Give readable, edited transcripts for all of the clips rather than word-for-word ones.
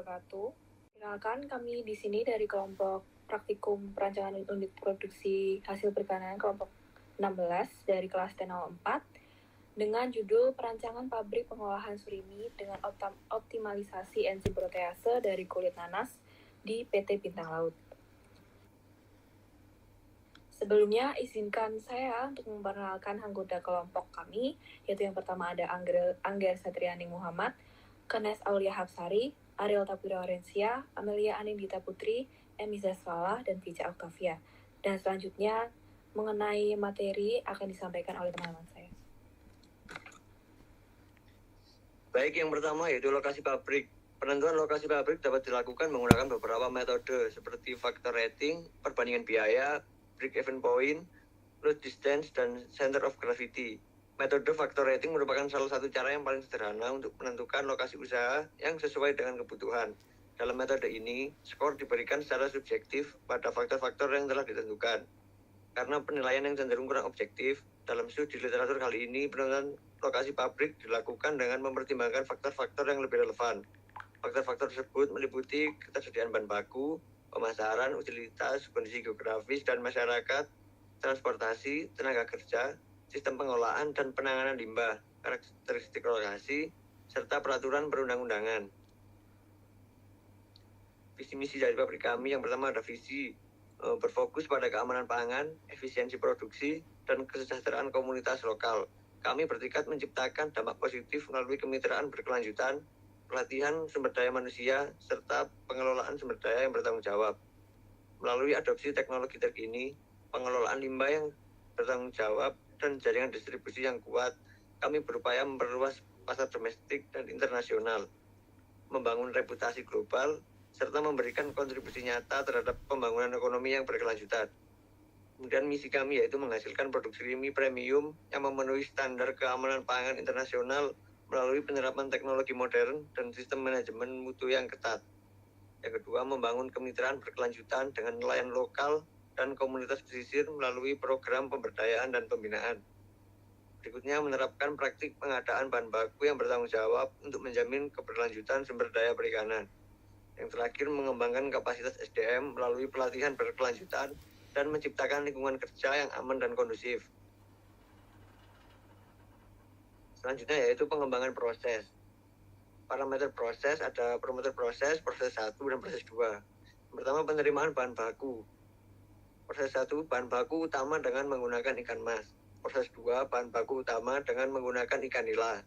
wabarakatuh. Perkenalkan, kami di sini dari kelompok praktikum perancangan unit produksi hasil perikanan kelompok 16 dari kelas T04 dengan judul perancangan pabrik pengolahan surimi dengan optimalisasi enzim protease dari kulit nanas di PT Bintang Laut. Sebelumnya, izinkan saya untuk memperkenalkan anggota kelompok kami, yaitu yang pertama ada Angger Satriani Muhammad, Kenes Aulia Hapsari, Ariel Tapira Orensia, Amelia Anindita Putri, Emiza Salah, dan Vija Octavia. Dan selanjutnya, mengenai materi akan disampaikan oleh teman-teman saya. Baik, yang pertama yaitu lokasi pabrik. Penentuan lokasi pabrik dapat dilakukan menggunakan beberapa metode seperti factor rating, perbandingan biaya, break-even point, load distance, dan center of gravity. Metode factor rating merupakan salah satu cara yang paling sederhana untuk menentukan lokasi usaha yang sesuai dengan kebutuhan. Dalam metode ini, skor diberikan secara subjektif pada faktor-faktor yang telah ditentukan. Karena penilaian yang cenderung kurang objektif, dalam studi literatur kali ini penentuan lokasi pabrik dilakukan dengan mempertimbangkan faktor-faktor yang lebih relevan. Faktor-faktor tersebut meliputi ketersediaan bahan baku, pemasaran, utilitas, kondisi geografis dan masyarakat, transportasi, tenaga kerja, sistem pengolahan dan penanganan limbah, karakteristik lokasi, serta peraturan perundang-undangan. Visi misi dari pabrik kami yang pertama ada visi berfokus pada keamanan pangan, efisiensi produksi, dan kesejahteraan komunitas lokal. Kami bertekad menciptakan dampak positif melalui kemitraan berkelanjutan, pelatihan sumber daya manusia, serta pengelolaan sumber daya yang bertanggung jawab. Melalui adopsi teknologi terkini, pengelolaan limbah yang bertanggung jawab, dan jaringan distribusi yang kuat, kami berupaya memperluas pasar domestik dan internasional, membangun reputasi global, serta memberikan kontribusi nyata terhadap pembangunan ekonomi yang berkelanjutan. Kemudian misi kami yaitu menghasilkan produk surimi premium yang memenuhi standar keamanan pangan internasional melalui penerapan teknologi modern dan sistem manajemen mutu yang ketat. Yang kedua, membangun kemitraan berkelanjutan dengan nelayan lokal dan komunitas pesisir melalui program pemberdayaan dan pembinaan. Berikutnya, menerapkan praktik pengadaan bahan baku yang bertanggung jawab untuk menjamin keberlanjutan sumber daya perikanan. Yang terakhir, mengembangkan kapasitas SDM melalui pelatihan berkelanjutan dan menciptakan lingkungan kerja yang aman dan kondusif. Selanjutnya yaitu pengembangan proses. Parameter proses ada parameter proses 1 dan proses 2. Pertama, penerimaan bahan baku. Proses 1, bahan baku utama dengan menggunakan ikan mas. Proses 2, bahan baku utama dengan menggunakan ikan nila.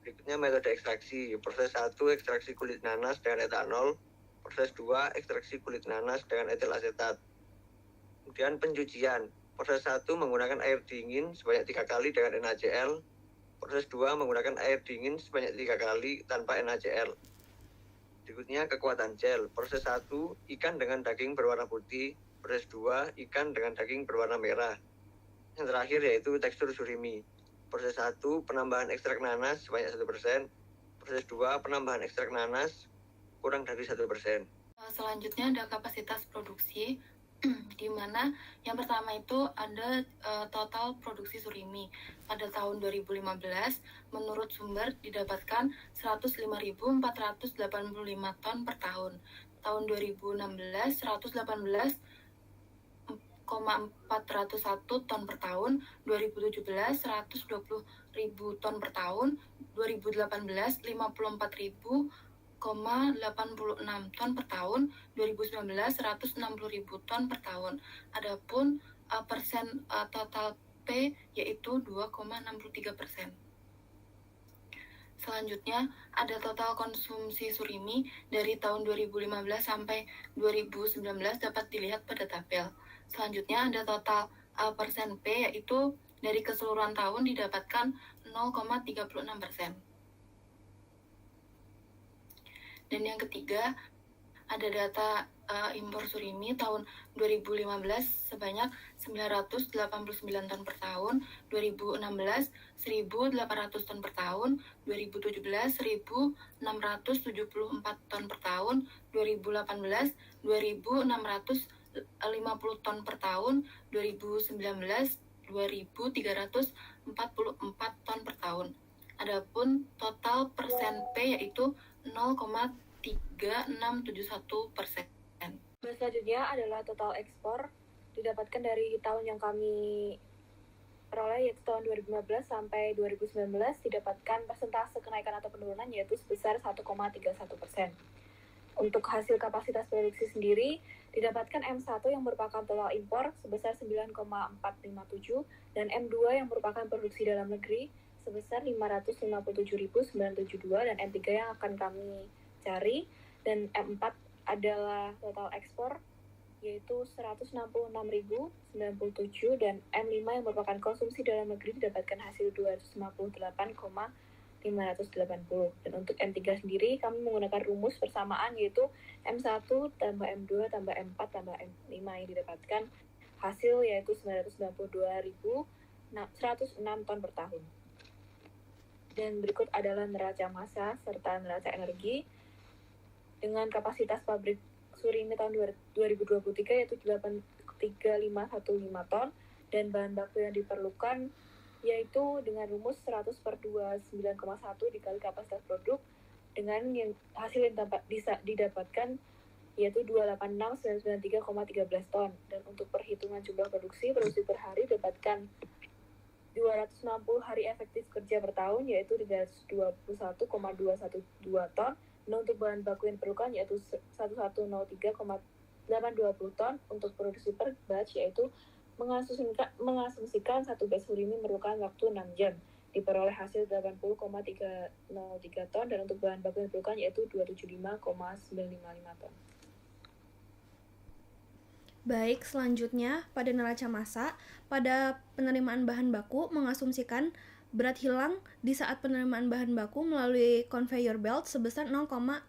Berikutnya metode ekstraksi. Proses 1, ekstraksi kulit nanas dengan etanol. Proses 2, ekstraksi kulit nanas dengan etil asetat. Kemudian pencucian. Proses 1 menggunakan air dingin sebanyak 3 kali dengan NaCl. Proses 2 menggunakan air dingin sebanyak 3 kali tanpa NaCl. Berikutnya kekuatan gel. Proses 1, ikan dengan daging berwarna putih. Proses 2, ikan dengan daging berwarna merah. Yang terakhir yaitu tekstur surimi. Proses 1, penambahan ekstrak nanas sebanyak 1%. Proses 2, penambahan ekstrak nanas kurang dari 1%. Selanjutnya ada kapasitas produksi, di mana yang pertama itu ada total produksi surimi. Pada tahun 2015, menurut sumber didapatkan 105.485 ton per tahun. Tahun 2016, 118,401 ton per tahun, 2017 120.000 ton per tahun, 2018 54.000,86 ton per tahun, 2019 160.000 ton per tahun. Adapun persen total P yaitu 2,63%. Selanjutnya ada total konsumsi surimi dari tahun 2015 sampai 2019 dapat dilihat pada tabel. Selanjutnya ada total persen P yaitu dari keseluruhan tahun didapatkan 0,36%. Dan yang ketiga ada data impor surimi tahun 2015 sebanyak 989 ton per tahun, 2016 1.800 ton per tahun, 2017 1.674 ton per tahun, 2018 2.650 ton per tahun, 2019 2.344 ton per tahun. Adapun total persen P yaitu 0,36%. 3671%. Selanjutnya adalah total ekspor didapatkan dari tahun yang kami peroleh, yaitu tahun 2015 sampai 2019, didapatkan persentase kenaikan atau penurunan yaitu sebesar 1,31%. Untuk hasil kapasitas produksi sendiri, didapatkan M1 yang merupakan total impor sebesar 9,457 dan M2 yang merupakan produksi dalam negeri sebesar 557.972 dan M3 yang akan kami cari, dan M4 adalah total ekspor yaitu 166.097 dan M5 yang merupakan konsumsi dalam negeri didapatkan hasil 258,580. Dan untuk M3 sendiri kami menggunakan rumus persamaan yaitu M1 tambah M2 tambah M4 tambah M5 yang didapatkan hasil yaitu 992.106 ton per tahun. Dan berikut adalah neraca massa serta neraca energi dengan kapasitas pabrik Surimi tahun 2023 yaitu 83515 ton dan bahan baku yang diperlukan yaitu dengan rumus 100 per 29,1 dikali kapasitas produk dengan yang hasil yang didapatkan yaitu 286.993,13 ton. Dan untuk perhitungan jumlah produksi per hari dapatkan 260 hari efektif kerja per tahun yaitu 321,212 ton. Nah, untuk bahan baku yang diperlukan yaitu 1103,820 ton. Untuk produksi per batch yaitu mengasumsikan satu batch surimi memerlukan waktu 6 jam. Diperoleh hasil 80,303 ton dan untuk bahan baku yang diperlukan yaitu 275,955 ton. Baik, selanjutnya pada neraca massa, pada penerimaan bahan baku mengasumsikan berat hilang di saat penerimaan bahan baku melalui conveyor belt sebesar 0,05%,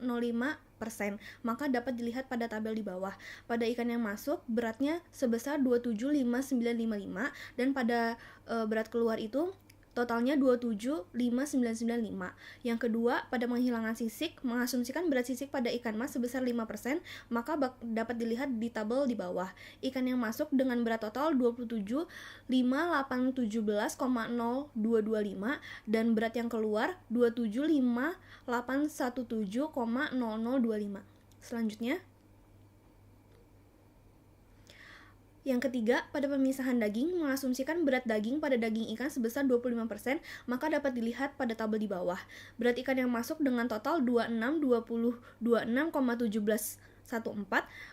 maka dapat dilihat pada tabel di bawah. Pada ikan yang masuk, beratnya sebesar 275955 dan pada berat keluar itu totalnya 275995. Yang kedua, pada penghilangan sisik, mengasumsikan berat sisik pada ikan mas sebesar 5%, maka dapat dilihat di tabel di bawah. Ikan yang masuk dengan berat total 275817,0225 dan berat yang keluar 275.817,0025. Selanjutnya, yang ketiga, pada pemisahan daging, mengasumsikan berat daging pada daging ikan sebesar 25%, maka dapat dilihat pada tabel di bawah. Berat ikan yang masuk dengan total 26,1714,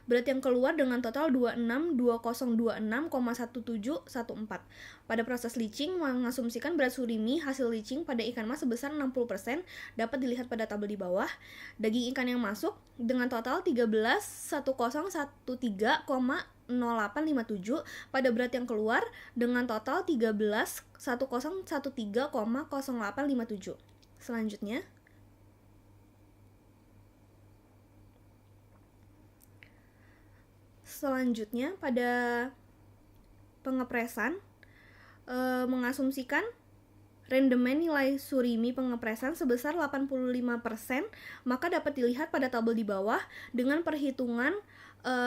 berat yang keluar dengan total 26,2026,1714. Pada proses leaching, mengasumsikan berat surimi hasil leaching pada ikan mas sebesar 60%, dapat dilihat pada tabel di bawah. Daging ikan yang masuk dengan total 13.1013,0857 pada berat yang keluar dengan total 13.1013,0857. Selanjutnya pada pengepresan mengasumsikan rendemen nilai surimi pengepresan sebesar 85%, maka dapat dilihat pada tabel di bawah dengan perhitungan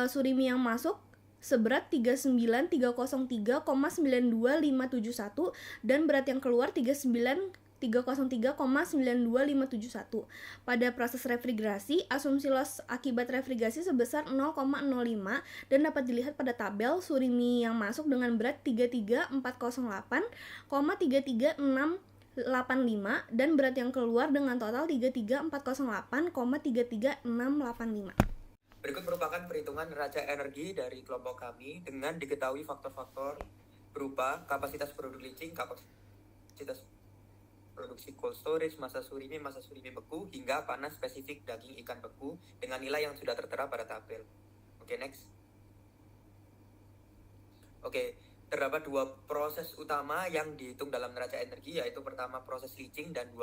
surimi yang masuk seberat 39303,92571 dan berat yang keluar 303,92571. Pada proses refrigerasi, asumsi loss akibat refrigerasi sebesar 0,05 dan dapat dilihat pada tabel surimi yang masuk dengan berat 33408,33685 dan berat yang keluar dengan total 33408,33685. Berikut merupakan perhitungan neraca energi dari kelompok kami dengan diketahui faktor-faktor berupa kapasitas produk leaching, kapasitas produksi cold storage, massa surimi beku, hingga panas spesifik daging ikan beku dengan nilai yang sudah tertera pada tabel. Oke, next. Oke, terdapat dua proses utama yang dihitung dalam neraca energi, yaitu pertama proses leaching dan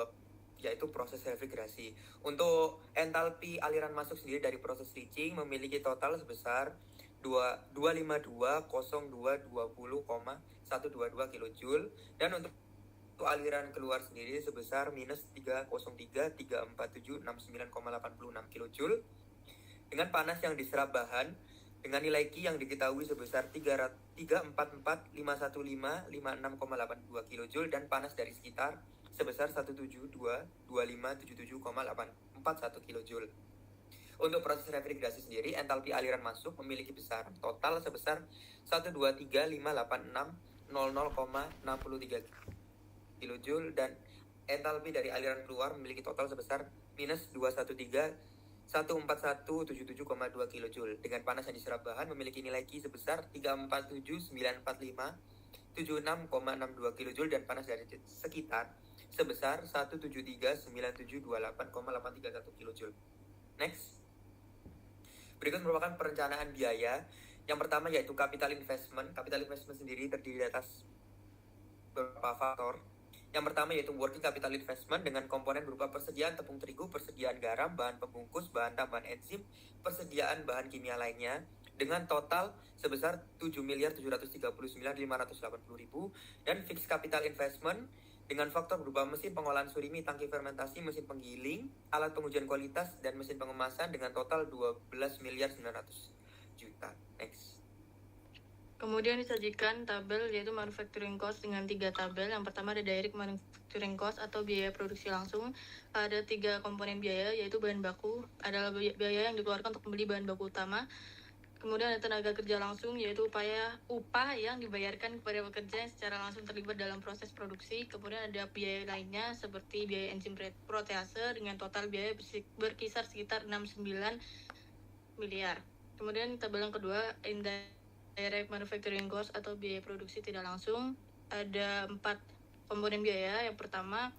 yaitu proses refrigerasi. Untuk entalpi aliran masuk sendiri dari proses leaching memiliki total sebesar 252.0220,122 kJ dan untuk aliran keluar sendiri sebesar minus 303.34769,86 kJ dengan panas yang diserap bahan dengan nilai Q yang diketahui sebesar 344.515.56,82 kJ dan panas dari sekitar sebesar 172.2577,841 kJ. Untuk proses refrigerasi sendiri, entalpi aliran masuk memiliki besaran total sebesar 123.586.00,63 kJ dan entalpi dari aliran keluar memiliki total sebesar minus 213.14177,2 kJ. Dengan panas yang diserap bahan memiliki nilai Q sebesar 347.945.76,62 kJ dan panas dari sekitar sebesar 173.9728,831 kJ. Next. Berikut merupakan perencanaan biaya. Yang pertama yaitu capital investment. Capital investment sendiri terdiri atas beberapa faktor. Yang pertama yaitu working capital investment dengan komponen berupa persediaan tepung terigu, persediaan garam, bahan pembungkus, bahan tambahan enzim, persediaan bahan kimia lainnya dengan total sebesar 7.739.580.000 dan fixed capital investment dengan faktor berupa mesin pengolahan surimi, tangki fermentasi, mesin penggiling, alat pengujian kualitas, dan mesin pengemasan dengan total 12.900.000.000. Next. Kemudian disajikan tabel yaitu manufacturing cost dengan 3 tabel. Yang pertama ada direct manufacturing cost atau biaya produksi langsung. Ada 3 komponen biaya yaitu bahan baku adalah biaya yang dikeluarkan untuk membeli bahan baku utama. Kemudian ada tenaga kerja langsung yaitu upah yang dibayarkan kepada pekerja yang secara langsung terlibat dalam proses produksi. Kemudian ada biaya lainnya seperti biaya enzim protease dengan total biaya berkisar sekitar 69 miliar. Kemudian tabel yang kedua indirect manufacturing cost atau biaya produksi tidak langsung. Ada 4 komponen biaya. Yang pertama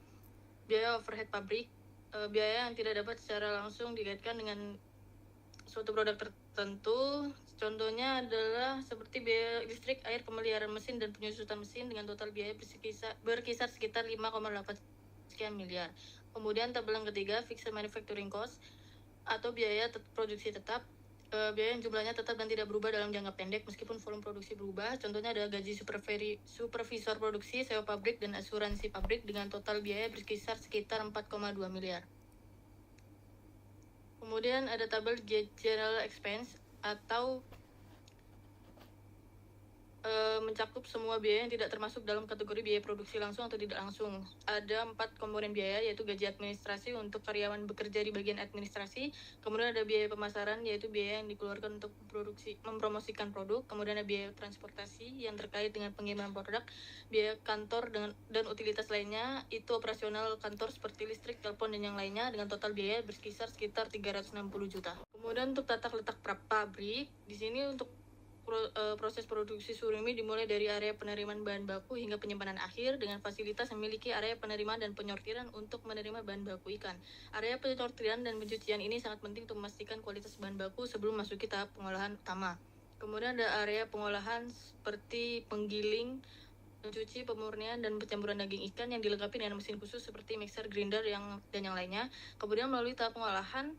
biaya overhead pabrik, biaya yang tidak dapat secara langsung dikaitkan dengan suatu produk tertentu. Contohnya adalah seperti biaya listrik, air, pemeliharaan mesin, dan penyusutan mesin dengan total biaya berkisar sekitar 5,8 sekian miliar. Kemudian tabel yang ketiga fixed manufacturing cost atau biaya produksi tetap, biaya yang jumlahnya tetap dan tidak berubah dalam jangka pendek meskipun volume produksi berubah. Contohnya ada gaji supervisor produksi, sewa pabrik, dan asuransi pabrik dengan total biaya berkisar sekitar 4,2 miliar. Kemudian ada tabel general expense atau mencakup semua biaya yang tidak termasuk dalam kategori biaya produksi langsung atau tidak langsung. Ada 4 komponen biaya yaitu gaji administrasi untuk karyawan bekerja di bagian administrasi. Kemudian ada biaya pemasaran yaitu biaya yang dikeluarkan untuk mempromosikan produk. Kemudian ada biaya transportasi yang terkait dengan pengiriman produk. Biaya kantor dan utilitas lainnya itu operasional kantor seperti listrik, telepon, dan yang lainnya dengan total biaya berkisar sekitar 360 juta. Kemudian untuk tata letak pabrik, di sini untuk proses produksi surimi dimulai dari area penerimaan bahan baku hingga penyimpanan akhir dengan fasilitas yang memiliki area penerimaan dan penyortiran untuk menerima bahan baku ikan. Area penyortiran dan pencucian ini sangat penting untuk memastikan kualitas bahan baku sebelum masuki tahap pengolahan utama. Kemudian ada area pengolahan seperti penggiling, mencuci, pemurnian, dan pencampuran daging ikan yang dilengkapi dengan mesin khusus seperti mixer, grinder, dan yang lainnya. Kemudian melalui tahap pengolahan,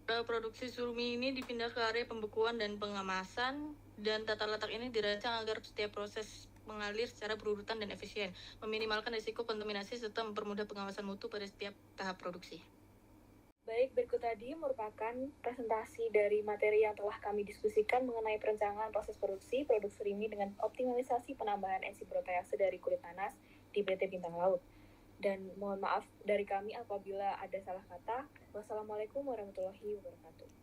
produksi surimi ini dipindah ke area pembekuan dan pengemasan, dan tata letak ini dirancang agar setiap proses mengalir secara berurutan dan efisien, meminimalkan risiko kontaminasi serta mempermudah pengawasan mutu pada setiap tahap produksi. Baik, berikut tadi merupakan presentasi dari materi yang telah kami diskusikan mengenai perencanaan proses produksi produk surimi dengan optimalisasi penambahan enzim protease dari kulit nanas di PT Bintang Laut. Dan mohon maaf dari kami apabila ada salah kata. Wassalamualaikum warahmatullahi wabarakatuh.